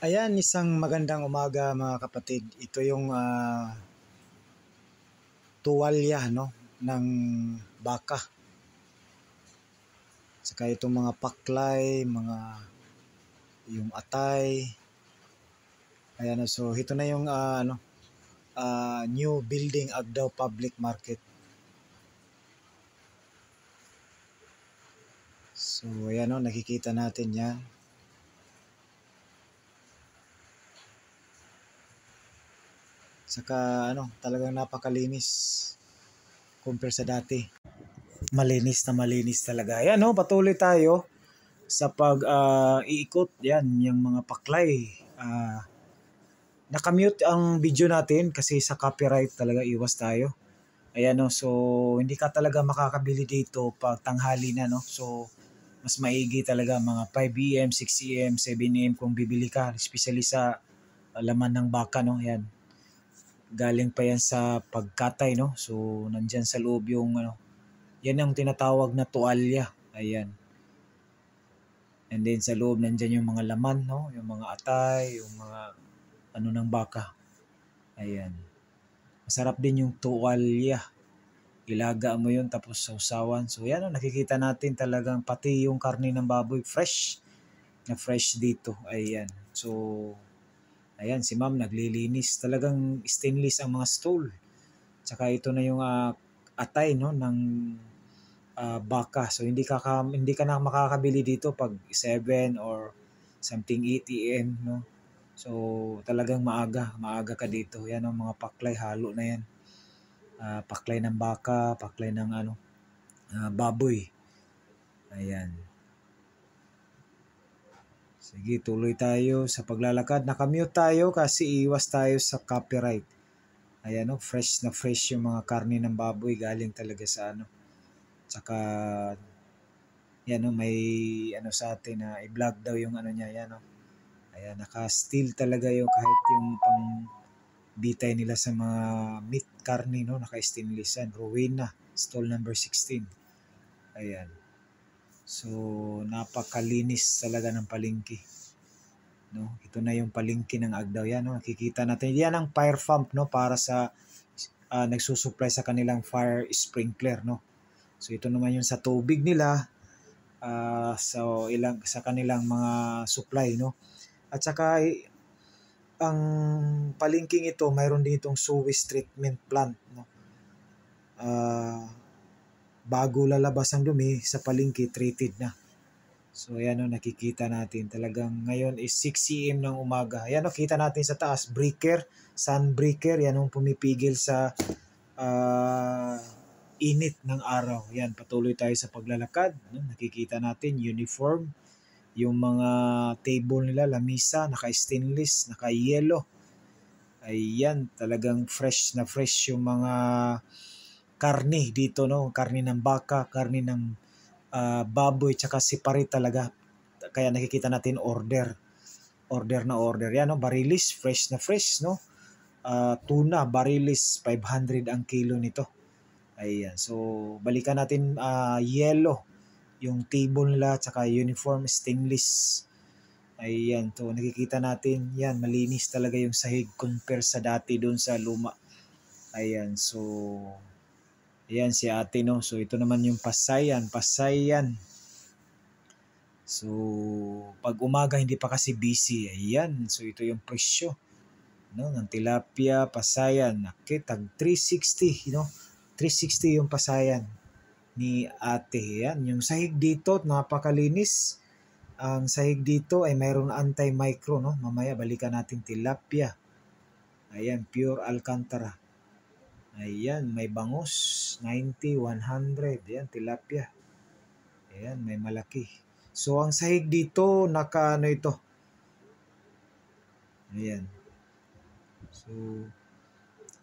Ayan, isang magandang umaga mga kapatid. Ito yung tuwalya no, ng baka. Saka itong mga paklay, yung atay. Ayan, so ito na yung new building Agdao Public Market. So ayan o, nakikita natin yan. Saka talagang napakalinis compare sa dati. Malinis na malinis talaga. Ayan o, patuloy tayo sa pag-iikot. Yan, yung mga paklay. Nakamute ang video natin kasi sa copyright talaga iwas tayo. Ayan no, so hindi ka talaga makakabili dito pag tanghali na no. So mas maigi talaga mga 5 AM, 6 AM, 7 AM kung bibili ka, especially sa laman ng baka no. Ayan. Galing pa yan sa pagkatay no. So nandiyan sa loob yung yan ang tinatawag na tuwalya. Ayan. And then sa loob nandiyan yung mga laman no, yung mga atay, yung mga ng baka. Ayan. Masarap din yung tuwalya. Ilaga mo yun tapos sausawan. So yan nakikita natin talagang pati yung karne ng baboy fresh. Na fresh dito. Ayan. So ayan si ma'am naglilinis. Talagang stainless ang mga stool. Tsaka ito na yung atay no ng baka. So hindi ka na makakabili dito pag 7 or something 8 AM no. So talagang maaga ka dito. Yan ang mga paklay, halo na yan. Paklay ng baka, paklay ng baboy. Ayan. Sige, tuloy tayo sa paglalakad. Nakamute tayo kasi iwas tayo sa copyright. Ayan fresh na fresh yung mga karne ng baboy galing talaga sa Tsaka yan may sa atin na i-vlog daw yung niya yan Ayan, naka-steel talaga yung kahit yung pang bitay nila sa mga meat karne no, naka-stainless yan. Rowena, stall number 16. Ayan. So, napakalinis talaga ng palengke. No, ito na yung palengke ng Agdao yan no. Nakikita natin yan ang fire pump no para sa nagsusupply sa kanilang fire sprinkler no. So, ito naman yung sa tubig nila sa kanilang mga supply no. At saka ang palengking ito mayroon din itong sewage treatment plant no. Bago lalabas ang dumi sa palengke treated na. So ayan nakikita natin talagang ngayon is 6 AM ng umaga. Ayan kita natin sa taas breaker, sun breaker yan pumipigil sa init ng araw. Yan patuloy tayo sa paglalakad no? Nakikita natin uniform. Yung mga table nila, lamisa, naka-stainless, naka-yellow. Ayan, talagang fresh na fresh yung mga karne dito, no? Karne ng baka, karne ng baboy, tsaka separate talaga. Kaya nakikita natin order na order. Yan, no? Barilis, fresh na fresh, no? Tuna, barilis, 500 ang kilo nito. Ayan, so balikan natin yellow. Yung table nila tsaka uniform stainless. Ayan to nakikita natin yan malinis talaga yung sahig compare sa dati doon sa luma. Ayan so ayan si ate no. So ito naman yung pasayan. So pag umaga hindi pa kasi busy. Ayan so ito yung presyo no ng tilapia pasayan. Tag 360 no. 360 yung pasayan ni ate. Yan. Yung sahig dito, napakalinis. Ang sahig dito ay mayroon anti-micro. No? Mamaya balikan natin tilapia. Ayan, pure Alcantara. Ayan, may bangus. 90, 100. Ayan, tilapia. Ayan, may malaki. So, ang sahig dito, ito. Ayan. So,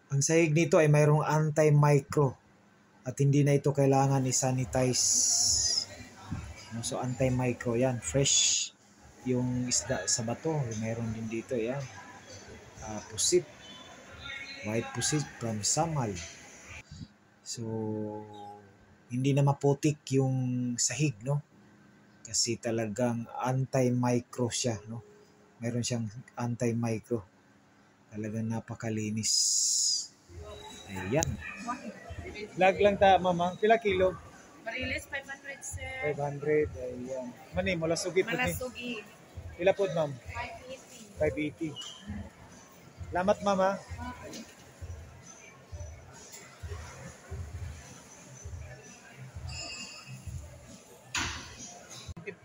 ang sahig nito ay mayroong anti-micro. At hindi na ito kailangan i-sanitize. So anti-micro yan. Fresh yung isda sa bato. Mayroon din dito yan. Pusit. White pusit from Samal. So hindi na maputik yung sahig no. Kasi talagang anti-micro siya no. Meron siyang anti-micro. Talagang napakalinis. Ayan. Vlog lang ta, mama. Pila kilo? Marilis, 500, sir. 500. Ayan. Mani, mula sugi po ni. Malasugi. Pila po, ma'am? 580. 580. Salamat, mama.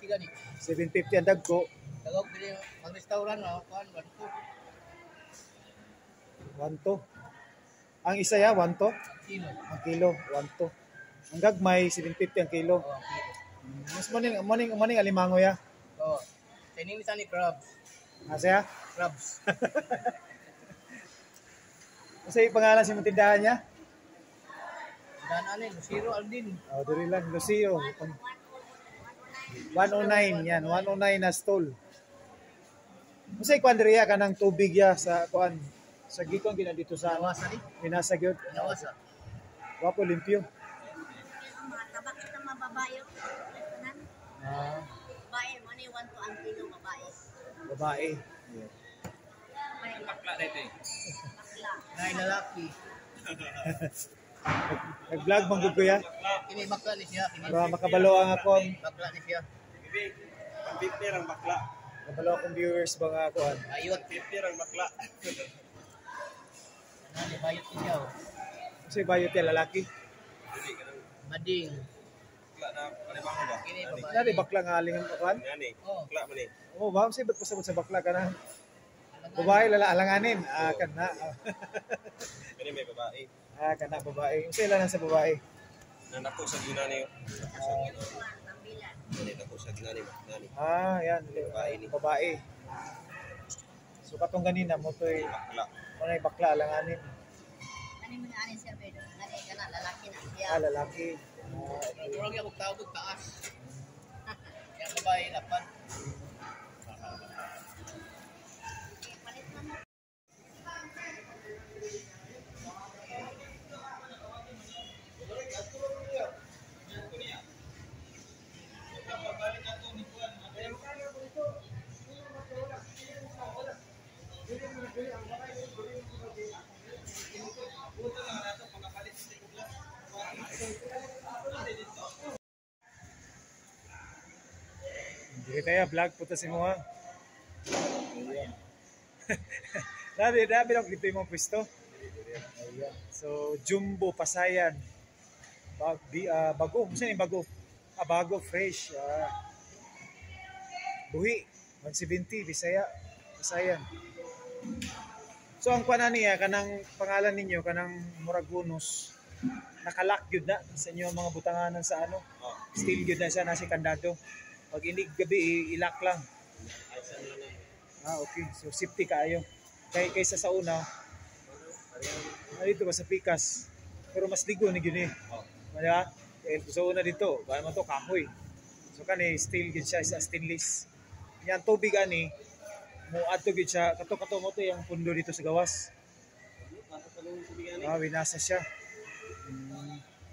Gani. 750 ang dagko. Tagaw pili ang restaurant no, kuan 1 to. Ang isa ya, 1 to. kilo. Ang kilo, 1 to. Ang gagmay, 750 ang kilo. Oh, kilo. Mas maning alimango ya. Oh. Tining sa ni crabs. Asa ya? Crabs. Asa yung pangalan sa mga tindahan niya? Dan ani Lucero Aldin. Oh, diri lang, Lucio. 109 yan, 109 na stall. Masay kwan diri ya kanang tubig ya sa kuan. Sa gikon gina dito sa Nawasa ni. Pinasa gyud. Nawasa. Wapo limpyo. Tabak kita mababayo. Ah, Babae, money 1 to ang kilo babae. babae. Bakla dito. Nay lalaki. Nag-vlog man gud ko ya. Kini bakla ni siya, kini. Para makabalo ang akong Bakla ni siya. Pipir ang bakla. makabalo akong viewers ba nga kuan. Ayot. Pipir ang bakla. Nani bayot ni siya. Oh. Kasi bayot ya lalaki. Dili ka nang Mading. bakla na panibango ba? Kini Nani. babae. Nari bakla nga aling ang kuan. Nani. Oh. Bakla man eh. Oh, ba say ba't pasabot sa bakla kana? Babae alanganin. Ah, kana. Kani may babae. Ah, kana babae. Usa lang sa babae. Nanako sa ginani. Nani nako sa ginani ba? Nani. Ah, yan. Babae ni. Babae. So katong ganina mo to'y Bakla. manay bakla alanganin. Ano mo na anin sir, Pedro? Nani ka na, lalaki na. Ah, lalaki. Turog yung tawag taas. Yang babae lapan. Hindi tayo vlog puto si mo ha. Ayan. Dami lang dito yung mga pwesto. Ayan. So, Jumbo Pasayan. Bago. Saan yung bago? Ah, bago, fresh. Buhi. 170, Bisaya. Pasayan. So, ang kuwanan niya, kanang pangalan ninyo, kanang Muragunos, nakalock yun na sa inyo mga butanganan sa ano. Oh. Still yun na siya, nasi kandado. Pag inig gabi, ilak lang. Ay sa lang. Ah, okay. So, safety kayo. Kaysa sa una, dito ba sa Pikas. Pero mas ligo ni gini. Oh. Diba? Sa una dito, kaya mo to kahoy. So, kani, steel gid siya sa stainless. Yan, tubig ani, mo ato gid siya, kato-kato mo to yung pundo dito sa gawas. Nasa talong sa bigani. Ah, winasa siya.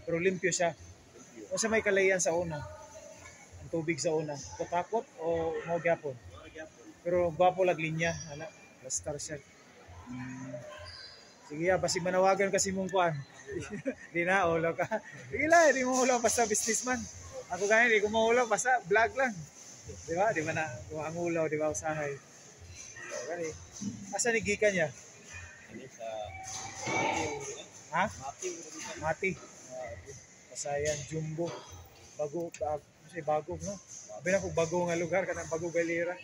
Pero limpyo siya. O sa may kalayan sa una. Ang tubig sa una. Kutakot o mo gyapon. Pero gwapo lag linya, ana, star siya. Sige ya, basi manawagan kasi mong kuan. Di na ulo ka. Sige lang, di mo ulo basta businessman. Ako ganyan, di ko mo ulo basta vlog lang. Di ba? Di ba na ang ulo, di ba usahay. So, gani. Asa ni gikan niya? Ani sa Ha? Mati. Mati. Okay. Pasayan, Jumbo. Bago, kasi bago, no? Sabi ko bago nga lugar, kanang bago galera.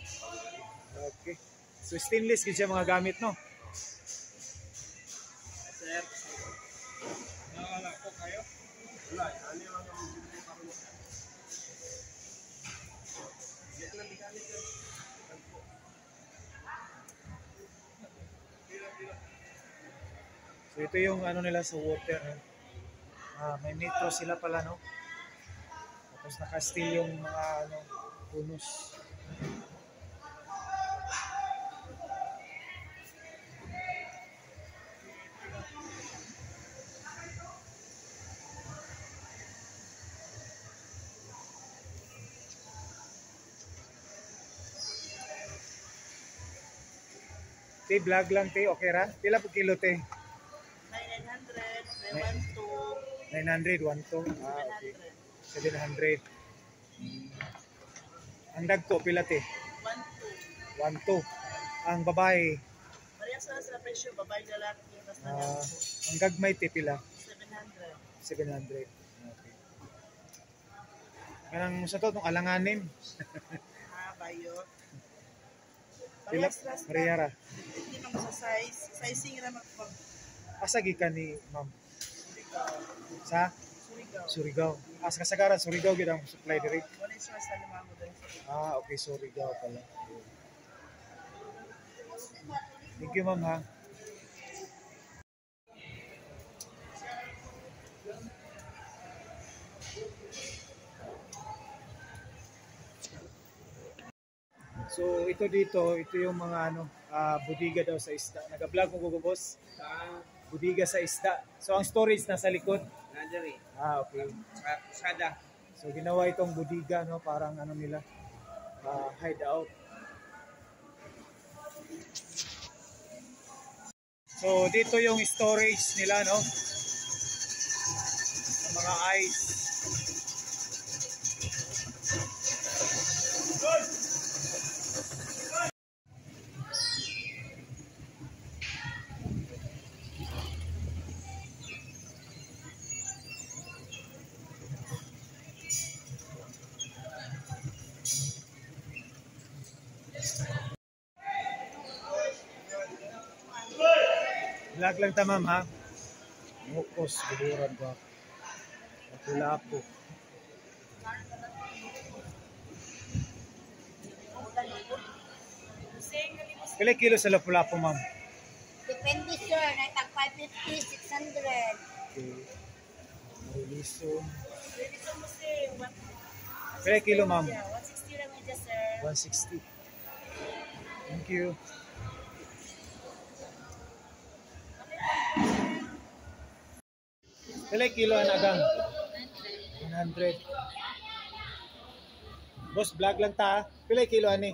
Okay. So stainless gid siya mga gamit, no? Sir. Nawala ko kayo. Wala, ani lang ang video karon. Diyan lang bigani sir. So ito yung ano nila sa water. No? May metro sila pala, no? Tapos naka-steel yung mga ano, punos. Te, vlog lang te, okay ra? Pila po kilo te? 900, may 12, 900, 1 to. Ah, okay. 700. Ang dagko, pila te? 12. 1 to. Ang babae, Parehas na sa presyo, babae lalaki, basta ah, ang gagmay te, pila? 700. 700. Okay. Kanang sa to, itong alanganin. Bayot. Pila, Parehas na sa Mariara. hindi naman sa size. Sizing na magpag Asa gikan ni ma'am? Surigao. Sa Surigao. Surigao. As kasagaran, Surigao gid ang supply diri. Wala siya sa limango doon. Ah, okay, Surigao pala. Thank you, ma'am, ha. So, ito dito, ito yung mga budiga daw sa isda. Nag-vlog mo boss? Budiga sa isda. So, ang storage nasa likod. Nandari. Ah, okay. Sada. So, ginawa itong budiga, no? Parang nila, hideout. So, dito yung storage nila, no? Ng mga ice. Vlog lang ta, ma'am, ha? Mukos, buduran ko. Pula ako. Kailan kilo sa lapu-lapu, ma'am? Depende sir, naitag 550, 600. Okay. Mariliso. Kailan kilo, ma'am? 160 lang medyo sir. 160. Thank you. Kailan kilo ang agang? 100. Boss, vlog lang ta. Kailan kilo ani?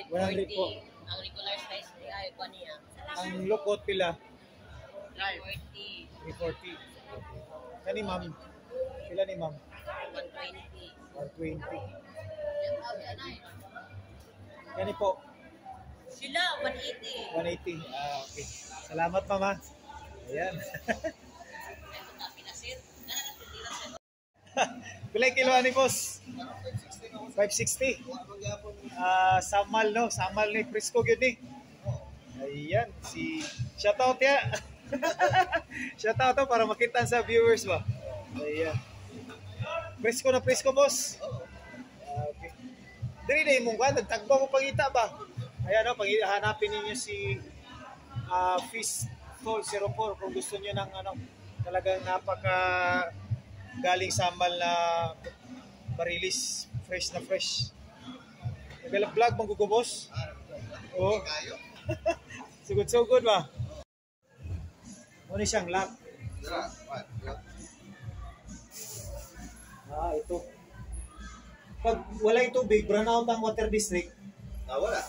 100 po. Ang regular size ay ko niya. Ang lukot pila? 40, 340. Kani ma'am? Pila ni ma'am? 120. 120. Kani po? Sila 180. 180. Ah, okay. Salamat, mama. Ayan. Pilay kilo ani boss? 560. Samal, no? Samal ni Frisco yun eh. Ayan. Shoutout ya. Shoutout to para makita sa viewers ba. Ayan. Frisco na Frisco, boss. Okay. Dili na imong kwan. Nagtagpo mo pangita ba? Ayan, no? Hanapin ninyo si Fish Soul 04 kung gusto nyo ng talagang napaka galing samal na barilis, fresh na fresh. Nag-vlog mong gugubos? Oo. Sugod-sugod ba? Ano siyang lock? Ito. Pag wala yung tubig, brownout ang water district? Wala.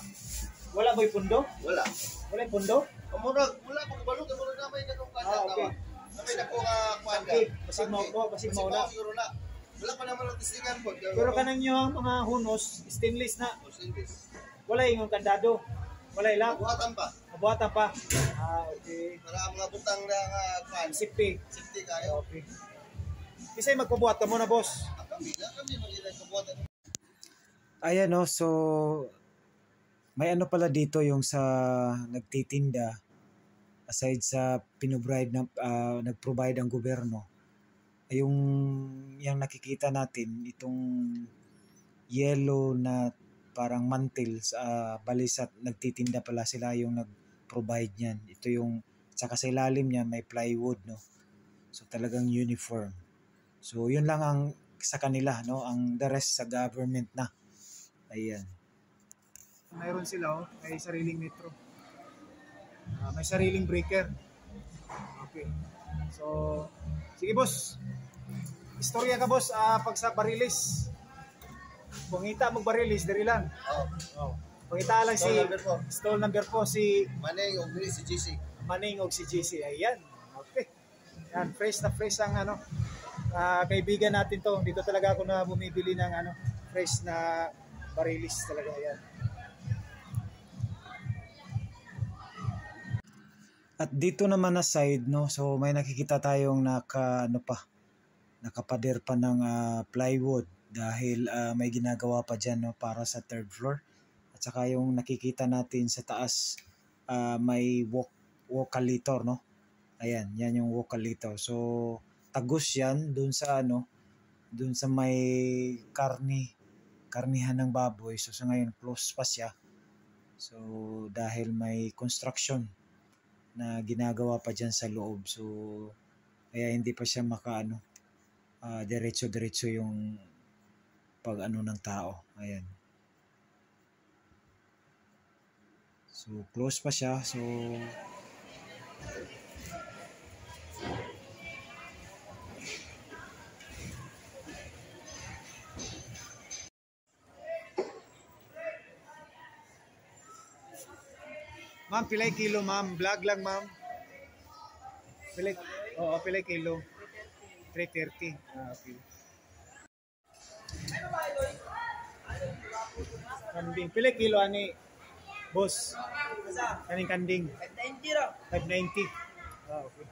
Wala ba yung pundo? Wala. Wala yung pundo? Wala pang balot, muna na may ganong kanta. Okay. May nako kwan ka. Okay, basig mo ko, basig mo na. Siguro na. Wala pa naman ang testingan po. Pero kanang nyo ang mga hunos, stainless na. Wala yung kandado. Wala ilang. Buhatan pa. Mabuhatan pa. Okay. Para mga butang na kwan. Safety. Safety kayo. Okay. Kisay magpabuhat ka muna, boss. Kami mag-ilan sa buhatan. Ayan, no. So, may ano pala dito yung sa nagtitinda. Aside sa nag-provide ang gobyerno. Yung nakikita natin, itong yellow na parang mantil sa balisat, nagtitinda pala sila yung nag-provide niyan. Ito yung, saka sa ilalim niya may plywood, no? So talagang uniform. So yun lang ang sa kanila, no? Ang the rest sa government na. Ayan. Mayroon sila, may sariling metro. May sariling breaker. Okay. So, sige boss. Istorya ka boss, pag sa barilis. Kung hita mo barilis, dari lang. Oo. Oh. Pakita lang si Stall number 4. stall number 4 si Maning, Ugri, si GC. Maning og si JC. Ayan. Okay. Yan, fresh na fresh ang ano. Kaibigan natin to. Dito talaga ako na bumibili ng ano, fresh na barilis talaga. Ayan. At dito naman na side, no, so may nakikita tayong nakapader pa ng plywood dahil may ginagawa pa dyan, no, para sa third floor. At saka yung nakikita natin sa taas, may walk-calitor, no. Ayan, yan yung walk-calitor. So tagus yan dun sa dun sa may karnihan ng baboy. So sa ngayon close pa siya. So dahil may construction na ginagawa pa dyan sa loob. So, kaya hindi pa siya diretso-diretso yung pag ng tao. Ayan. So, close pa siya. So, ma'am, pilay kilo, ma'am. Vlog lang, ma'am. Pilay kilo. 330. Okay. Kanding. Pilay kilo, ani, boss. Kaning kanding. 590. Okay.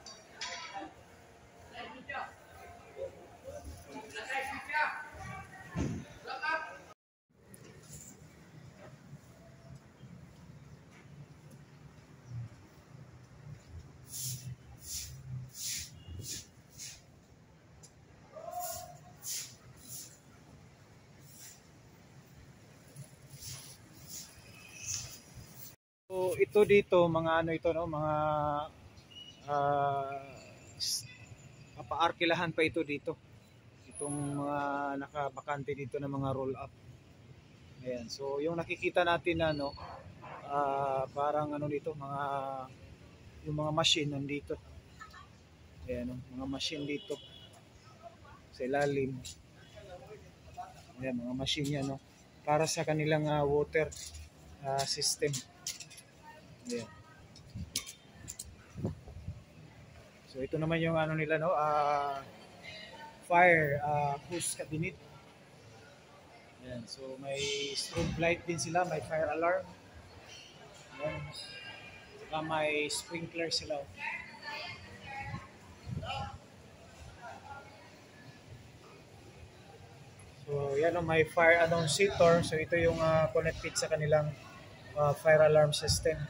So ito dito mga mga papaarkilahan pa ito dito. Itong mga nakabakante dito na mga roll up. Ayan. So yung nakikita natin parang dito yung mga machine nandito. Ayan, mga machine dito sa ilalim. Ayan, mga machine yan, para sa kanilang water system. Ayan. So ito naman yung nila, fire hose cabinet. Ayan. So may strobe light din sila, may fire alarm. Ayan. Saka may sprinkler sila. So yan, may fire annunciator. So ito yung connected sa kanilang fire alarm system.